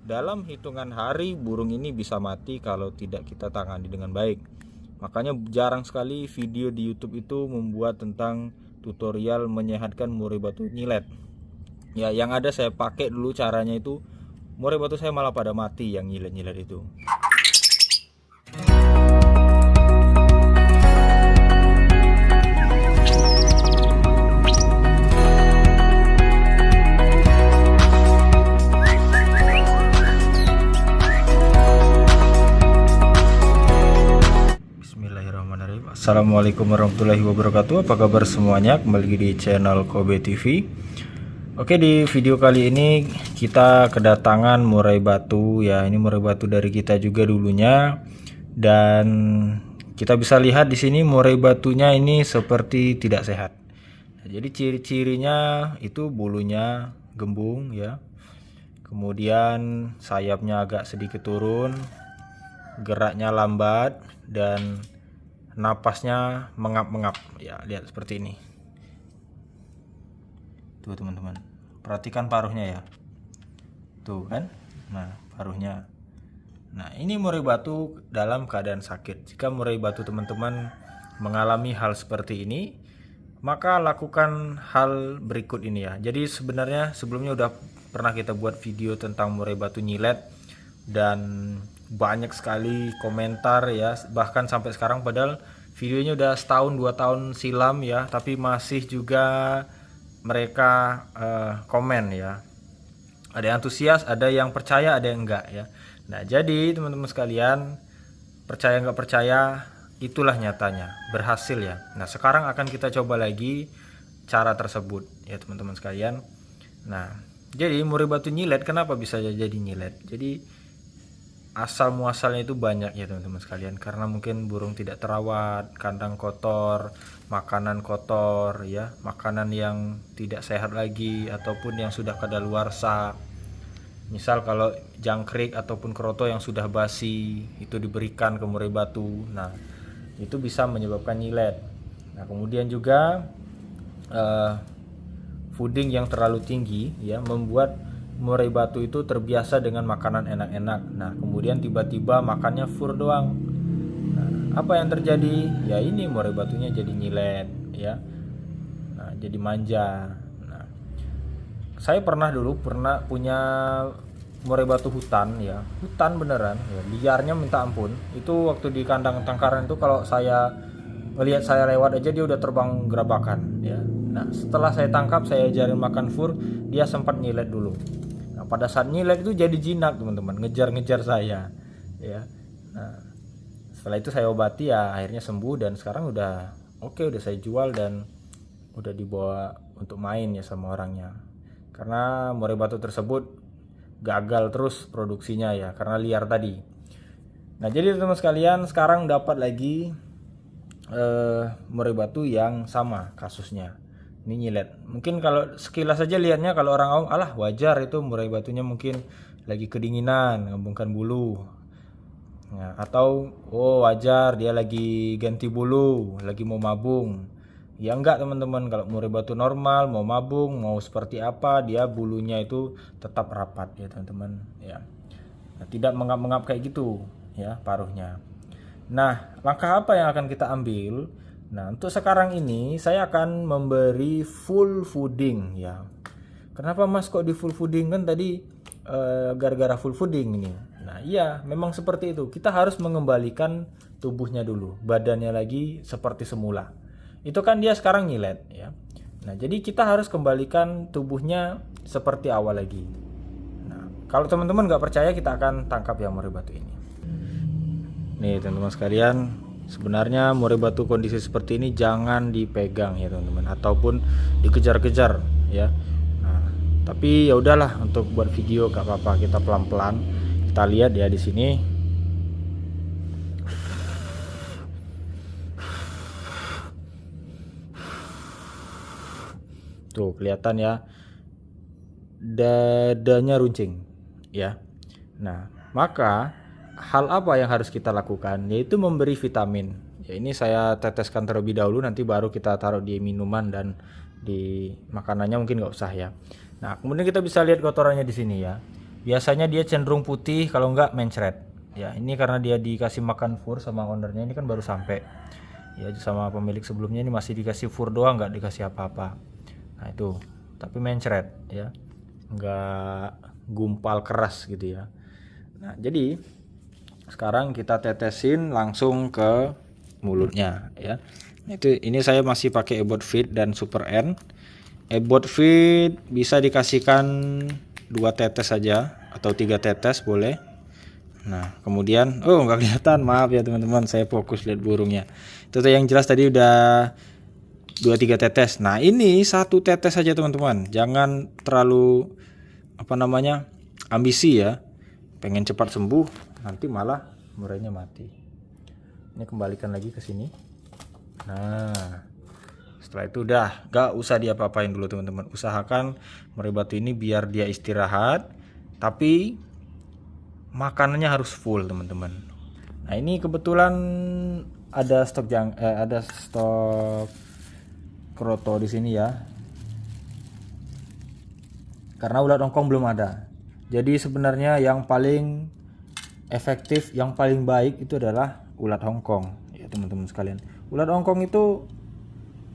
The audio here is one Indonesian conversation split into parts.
dalam hitungan hari burung ini bisa mati kalau tidak kita tangani dengan baik. Makanya jarang sekali video di YouTube itu membuat tentang tutorial menyehatkan murai batu nyilet. Ya, yang ada saya pakai dulu caranya itu, murai batu saya malah pada mati yang nyilet-nyilet itu. Bismillahirrahmanirrahim. Assalamualaikum warahmatullahi wabarakatuh. Apa kabar semuanya? Kembali lagi di channel Kobe TV. Oke, di video kali ini kita kedatangan murai batu ya. Ini murai batu dari kita juga dulunya, dan kita bisa lihat di sini murai batunya ini seperti tidak sehat. Nah, jadi ciri-cirinya itu bulunya gembung ya. Kemudian sayapnya agak sedikit turun, geraknya lambat, dan napasnya mengap-mengap ya. Lihat seperti ini tuh teman-teman, perhatikan paruhnya ya, tuh kan. Nah, paruhnya. Nah, ini murai batu dalam keadaan sakit. Jika murai batu teman-teman mengalami hal seperti ini, maka lakukan hal berikut ini ya. Jadi sebenarnya sebelumnya udah pernah kita buat video tentang murai batu nyilet, dan banyak sekali komentar ya, bahkan sampai sekarang, padahal videonya udah setahun 2 tahun silam ya, tapi masih juga mereka komen ya. Ada yang antusias, ada yang percaya, ada yang enggak ya. Nah, jadi teman-teman sekalian, percaya nggak percaya, itulah nyatanya berhasil ya. Nah, sekarang akan kita coba lagi cara tersebut ya teman-teman sekalian. Nah, jadi murai batu nyilet kenapa bisa jadi nyilet? Jadi asal muasalnya itu banyak ya teman-teman sekalian, karena mungkin burung tidak terawat, kandang kotor, makanan kotor ya, makanan yang tidak sehat lagi, ataupun yang sudah kadaluarsa. Misal kalau jangkrik ataupun keroto yang sudah basi itu diberikan ke murai batu, nah itu bisa menyebabkan nyilet. Nah, kemudian juga fooding yang terlalu tinggi ya, membuat murai batu itu terbiasa dengan makanan enak-enak. Nah, kemudian tiba-tiba makannya fur doang. Nah, apa yang terjadi? Ya ini murai batunya jadi nyilet ya. Nah, jadi manja. Nah, saya dulu pernah punya murai batu hutan ya. Hutan beneran ya, liarnya minta ampun. Itu waktu di kandang tangkaran itu, kalau saya ngelihat saya lewat aja dia udah terbang gerabakan ya. Nah, setelah saya tangkap, saya ajarin makan fur, dia sempat nyilet dulu. Nah, pada saat nyilet itu jadi jinak teman-teman, ngejar-ngejar saya ya. Nah, setelah itu saya obati ya, akhirnya sembuh, dan sekarang udah oke, udah saya jual dan udah dibawa untuk main ya sama orangnya. Karena murai batu tersebut gagal terus produksinya ya, karena liar tadi. Nah, jadi teman-teman sekalian, sekarang dapat lagi murai batu yang sama kasusnya. Ini nyilet. Mungkin kalau sekilas saja lihatnya, kalau orang awam, alah wajar itu murai batunya mungkin lagi kedinginan, ngembungkan bulu. Nah, atau oh wajar dia lagi ganti bulu, lagi mau mabung. Ya enggak teman-teman, kalau murai batu normal mau mabung, mau seperti apa, dia bulunya itu tetap rapat ya teman-teman ya. Nah, tidak mengap-mengap kayak gitu ya paruhnya. Nah, langkah apa yang akan kita ambil? Nah, untuk sekarang ini saya akan memberi full fooding ya. Kenapa Mas kok di full fooding? Kan tadi gara-gara full fooding ini. Nah, iya, memang seperti itu. Kita harus mengembalikan tubuhnya dulu, badannya lagi seperti semula. Itu kan dia sekarang nyilet ya. Nah, jadi kita harus kembalikan tubuhnya seperti awal lagi. Nah, kalau teman-teman nggak percaya, kita akan tangkap ya murai batu ini. Nih teman-teman sekalian, sebenarnya murai batu kondisi seperti ini jangan dipegang ya teman-teman, ataupun dikejar-kejar ya. Nah, tapi ya udahlah, untuk buat video gak apa-apa, kita pelan-pelan. Kita lihat ya di sini. Tuh kelihatan ya, dadanya runcing ya. Nah, maka hal apa yang harus kita lakukan, yaitu memberi vitamin ya. Ini saya teteskan terlebih dahulu, nanti baru kita taruh di minuman dan di makanannya mungkin nggak usah ya. Nah, kemudian kita bisa lihat kotorannya di sini ya. biasanya dia cenderung putih, kalau enggak mencret. Ya, ini karena dia dikasih makan fur sama ownernya, ini kan baru sampai. Ya, sama pemilik sebelumnya ini masih dikasih fur doang, nggak dikasih apa-apa. Nah itu, tapi mencret ya, nggak gumpal keras gitu ya. Nah jadi sekarang kita tetesin langsung ke mulutnya ya. Ini saya masih pakai Ebot Fit dan Super N. Ebot Fit bisa dikasihkan 2 tetes saja atau 3 tetes boleh. Nah kemudian nggak kelihatan, maaf ya teman-teman, saya fokus lihat burungnya. Itu yang jelas tadi udah 2-3 tetes. Nah ini 1 tetes saja teman-teman, jangan terlalu ambisi ya, pengen cepat sembuh nanti malah murainya mati. Ini kembalikan lagi ke sini. Nah setelah itu udah gak usah diapa-apain dulu teman-teman. Usahakan murai batu ini biar dia istirahat, tapi makanannya harus full teman-teman. Nah ini kebetulan ada stok kroto di sini ya, karena ulat ongkong belum ada. Jadi sebenarnya yang paling efektif, yang paling baik itu adalah ulat hongkong ya teman-teman sekalian. Ulat hongkong itu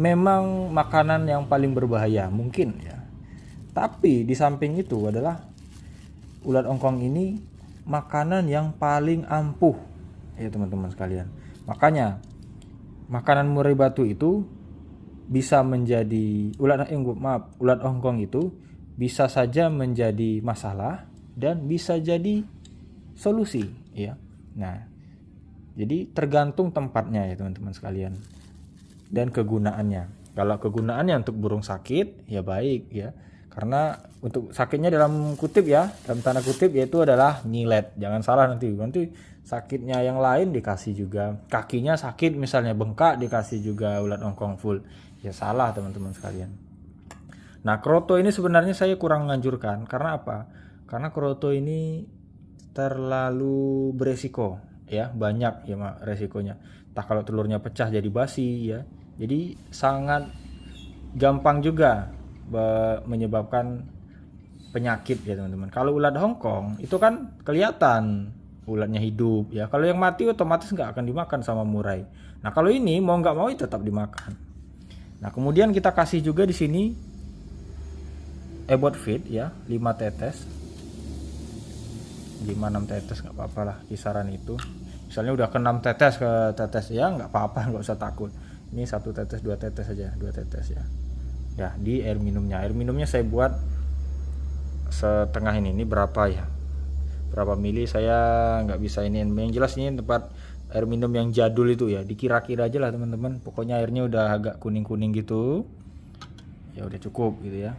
memang makanan yang paling berbahaya mungkin ya, tapi di samping itu adalah ulat hongkong ini makanan yang paling ampuh ya teman-teman sekalian. Makanya makanan murai batu itu bisa menjadi ulat hongkong itu bisa saja menjadi masalah dan bisa jadi solusi ya. Nah jadi tergantung tempatnya ya teman-teman sekalian dan kegunaannya. Kalau kegunaannya untuk burung sakit ya baik ya, karena untuk sakitnya dalam kutip ya, dalam tanda kutip, yaitu adalah nyilet. Jangan salah, nanti sakitnya yang lain dikasih juga. Kakinya sakit misalnya bengkak dikasih juga ulat hongkong full, ya salah teman-teman sekalian. Nah kroto ini sebenarnya saya kurang menganjurkan. Karena apa? Karena kroto ini terlalu beresiko ya, banyak ya resikonya. Entah kalau telurnya pecah jadi basi ya, jadi sangat gampang juga menyebabkan penyakit ya teman-teman. Kalau ulat hongkong itu kan kelihatan ulatnya hidup ya, kalau yang mati otomatis nggak akan dimakan sama murai. Nah kalau ini mau nggak mau tetap dimakan. Nah kemudian kita kasih juga di sini Ebot Fit ya, 5 tetes, 5-6 tetes nggak apa-apa lah, kisaran itu. Misalnya udah ke 6 tetes ya nggak apa-apa, nggak usah takut. Ini 1 tetes 2 tetes saja, 2 tetes ya. Ya di air minumnya saya buat setengah ini berapa ya, berapa mili saya nggak bisa ini. Yang jelas ini tempat air minum yang jadul itu ya, dikira-kira aja lah teman-teman. Pokoknya airnya udah agak kuning-kuning gitu ya, udah cukup gitu ya.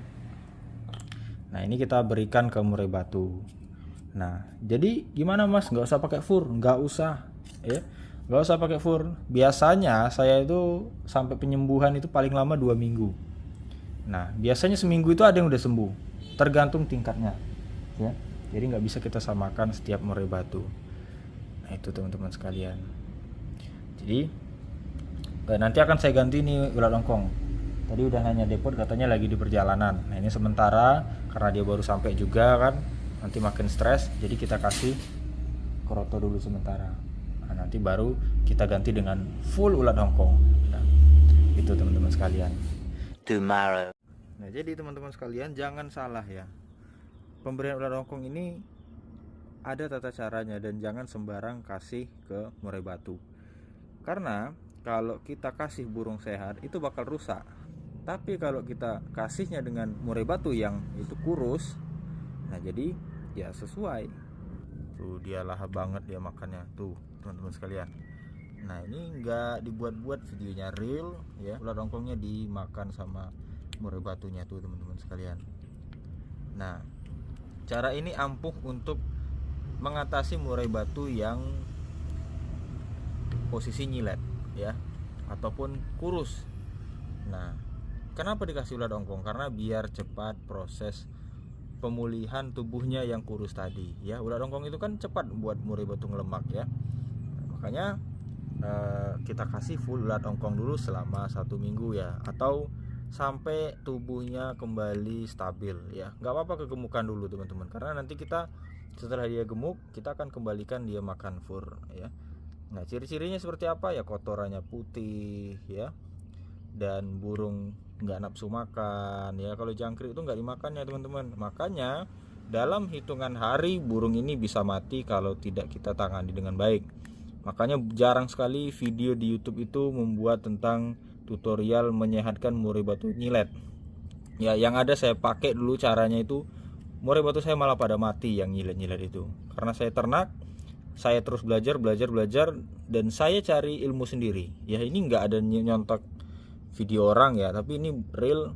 Nah ini kita berikan ke murai batu. Nah jadi gimana mas, nggak usah pakai fur? Nggak usah ya, nggak usah pakai fur. Biasanya saya itu sampai penyembuhan itu paling lama 2 minggu. Nah biasanya seminggu itu ada yang udah sembuh, tergantung tingkatnya ya. Jadi nggak bisa kita samakan setiap murai batu. Nah itu teman-teman sekalian. Jadi nanti akan saya ganti nih ulat hongkong. Tadi udah nanya depot, katanya lagi di perjalanan. Nah ini sementara karena dia baru sampai juga kan, nanti makin stres, jadi kita kasih kroto dulu sementara. Nah, nanti baru kita ganti dengan full ulat hongkong. Nah, itu teman-teman sekalian. Tomorrow. Nah jadi teman-teman sekalian jangan salah ya, pemberian ulat hongkong ini ada tata caranya dan jangan sembarang kasih ke murai batu. Karena kalau kita kasih burung sehat itu bakal rusak. Tapi kalau kita kasihnya dengan murai batu yang itu kurus, nah jadi ya sesuai. Tuh dia lahap banget dia makannya tuh teman-teman sekalian. Nah ini nggak dibuat-buat, videonya real ya, ulat hongkongnya dimakan sama murai batunya tuh teman-teman sekalian. Nah cara ini ampuh untuk mengatasi murai batu yang posisi nyilet ya, ataupun kurus. Nah kenapa dikasih ulat hongkong? Karena biar cepat proses pemulihan tubuhnya yang kurus tadi ya. Ulat hongkong itu kan cepat buat murai batu ngelemak ya. Makanya kita kasih full ulat hongkong dulu selama 1 minggu ya, atau sampai tubuhnya kembali stabil ya. Nggak apa-apa kegemukan dulu teman-teman, karena nanti kita setelah dia gemuk kita akan kembalikan dia makan fur ya. Nah, ciri-cirinya seperti apa ya? Kotorannya putih ya, dan burung nggak nafsu makan ya. Kalau jangkrik itu nggak dimakan ya teman-teman. Makanya dalam hitungan hari burung ini bisa mati kalau tidak kita tangani dengan baik. Makanya jarang sekali video di YouTube itu membuat tentang tutorial menyehatkan murai batu nyilet. Ya, yang ada saya pakai dulu caranya itu, murai batu saya malah pada mati yang nyilet-nyilet itu. Karena saya ternak, saya terus belajar dan saya cari ilmu sendiri. Ya, ini nggak ada nyontok video orang ya, tapi ini real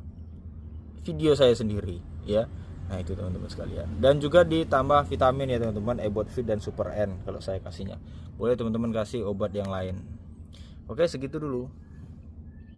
video saya sendiri ya. Nah, itu teman-teman sekalian. Dan juga ditambah vitamin ya teman-teman, Ebot Fit dan Super N kalau saya kasihnya. Boleh teman-teman kasih obat yang lain. Oke, segitu dulu.